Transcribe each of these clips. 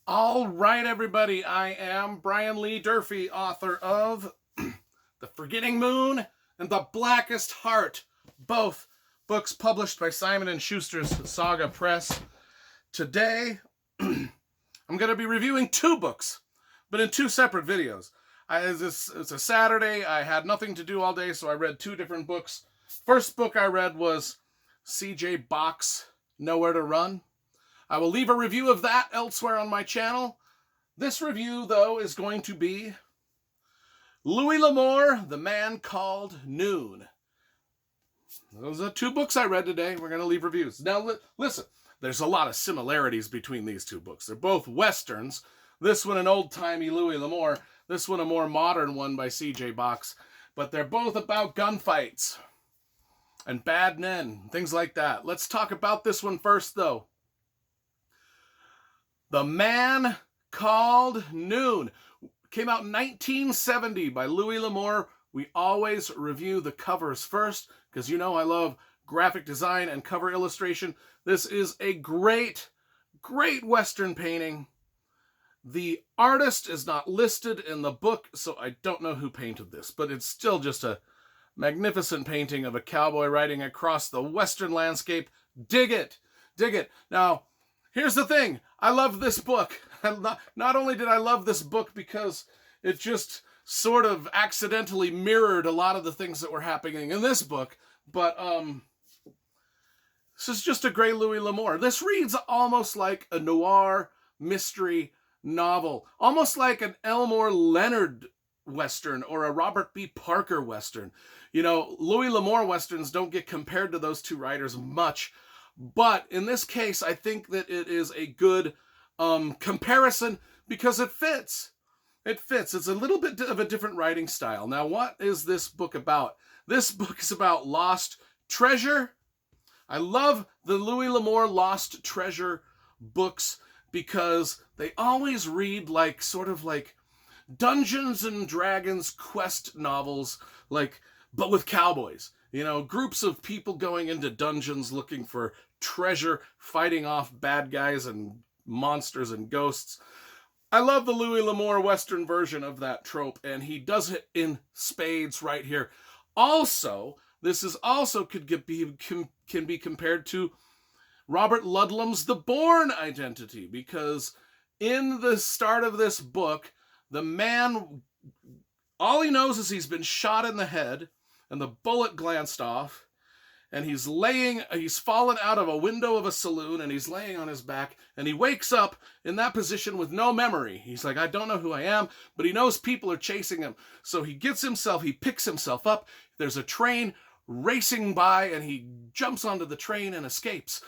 All right, everybody. I am Brian Lee Durfee, author of The Forgetting Moon and The Blackest Heart, both books published by Simon & Schuster's Saga Press. Today, I'm going to be reviewing two books, but in two separate videos. It's a Saturday. I had nothing to do all day, so I read two different books. First book I read was C.J. Box's Nowhere to Run. I will leave a review of that elsewhere on my channel. This review, though, is going to be Louis L'Amour, The Man Called Noon. Those are two books I read today. We're going to leave reviews. Now, listen, there's a lot of similarities between these two books. They're both Westerns. This one an old-timey Louis L'Amour. This one a more modern one by C.J. Box. But they're both about gunfights and bad men, things like that. Let's talk about this one first, though. The Man Called Noon came out in 1970 by Louis L'Amour. We always review the covers first because you know I love graphic design and cover illustration. This is a great, great Western painting. The artist is not listed in the book, so I don't know who painted this, but it's still just a magnificent painting of a cowboy riding across the Western landscape. Dig it. Dig it. Now, here's the thing. I love this book. Not only did I love this book because it just sort of accidentally mirrored a lot of the things that were happening in this book, but this is just a great Louis L'Amour. This reads almost like a noir mystery novel, almost like an Elmore Leonard Western or a Robert B. Parker Western. You know, Louis L'Amour Westerns don't get compared to those two writers much, but in this case, I think that it is a good comparison because it fits. It fits. It's a little bit of a different writing style. Now, what is this book about? This book is about lost treasure. I love the Louis L'Amour Lost Treasure books because they always read like sort of like Dungeons and Dragons quest novels, but with cowboys. You know, groups of people going into dungeons looking for treasure, fighting off bad guys and monsters and ghosts. I love the Louis L'Amour Western version of that trope, and he does it in spades right here. Also, this is also can be compared to Robert Ludlum's The Bourne Identity, because in the start of this book, the man, all he knows is he's been shot in the head, and the bullet glanced off, and he's fallen out of a window of a saloon, and he's laying on his back, and he wakes up in that position with no memory. He's like, I don't know who I am, but he knows people are chasing him. So he picks himself up. There's a train racing by, and he jumps onto the train and escapes.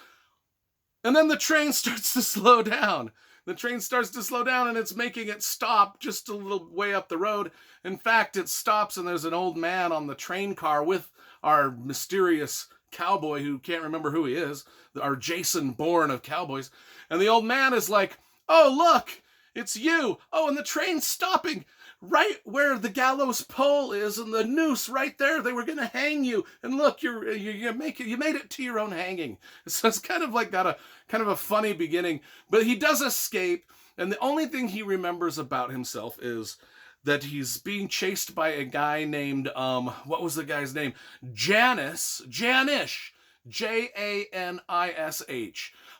And then the train starts to slow down. The train starts to slow down, and it's making it stop just a little way up the road. In fact, it stops, and there's an old man on the train car with our mysterious cowboy who can't remember who he is, our Jason Bourne of cowboys. And the old man is like, oh, look, it's you. Oh, and the train's stopping right where the gallows pole is and the noose right there. They were going to hang you. And look, you made it to your own hanging. So it's kind of like got a kind of a funny beginning, but he does escape. And the only thing he remembers about himself is that he's being chased by a guy named, what was the guy's name? Janish, Janish.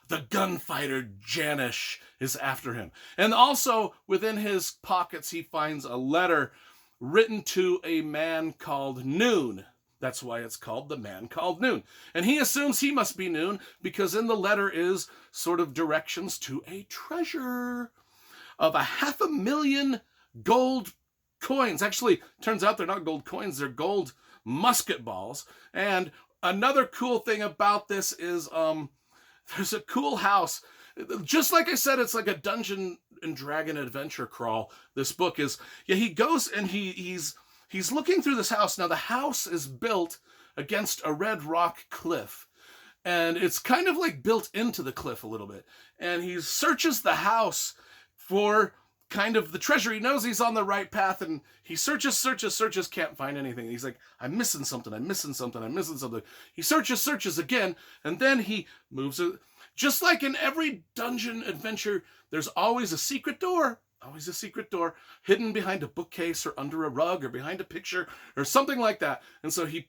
The gunfighter Janish is after him. And also within his pockets, he finds a letter written to a man called Noon. That's why it's called The Man Called Noon. And he assumes he must be Noon because in the letter is sort of directions to a treasure of 500,000 gold coins. Actually, turns out they're not gold coins, they're gold musket balls. And another cool thing about this is there's a cool house. Just like I said, it's like a Dungeon and Dragon adventure crawl. This book is, he goes and he's looking through this house. Now, the house is built against a red rock cliff. And it's kind of like built into the cliff a little bit. And he searches the house for kind of the treasure. He knows he's on the right path, and he searches, can't find anything. He's like, I'm missing something. He searches again, and then he moves it. Just like in every dungeon adventure, there's always a secret door. Always a secret door hidden behind a bookcase or under a rug or behind a picture or something like that. And so he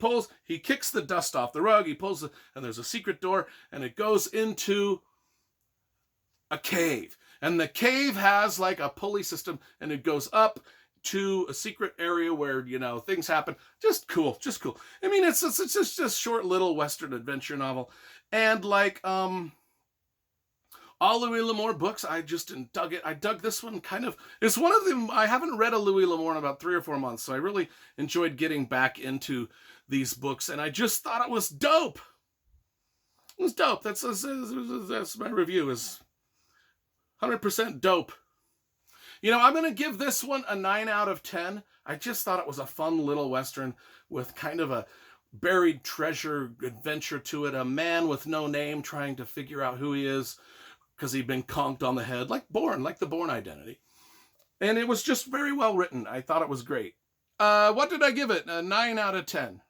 kicks the dust off the rug, and there's a secret door, and it goes into a cave. And the cave has like a pulley system, and it goes up to a secret area where, things happen. Just cool, just cool. I mean, it's just a short little Western adventure novel. And like, all Louis L'Amour books, I just dug it. I dug this one kind of. It's one of them. I haven't read a Louis L'Amour in about 3 or 4 months, so I really enjoyed getting back into these books, and I just thought it was dope. It was dope. That's my review. Is 100% dope. I'm going to give this one a 9 out of 10. I just thought it was a fun little Western with kind of a buried treasure adventure to it. A man with no name trying to figure out who he is because he'd been conked on the head, like the Bourne Identity. And it was just very well written. I thought it was great. What did I give it? A 9 out of 10.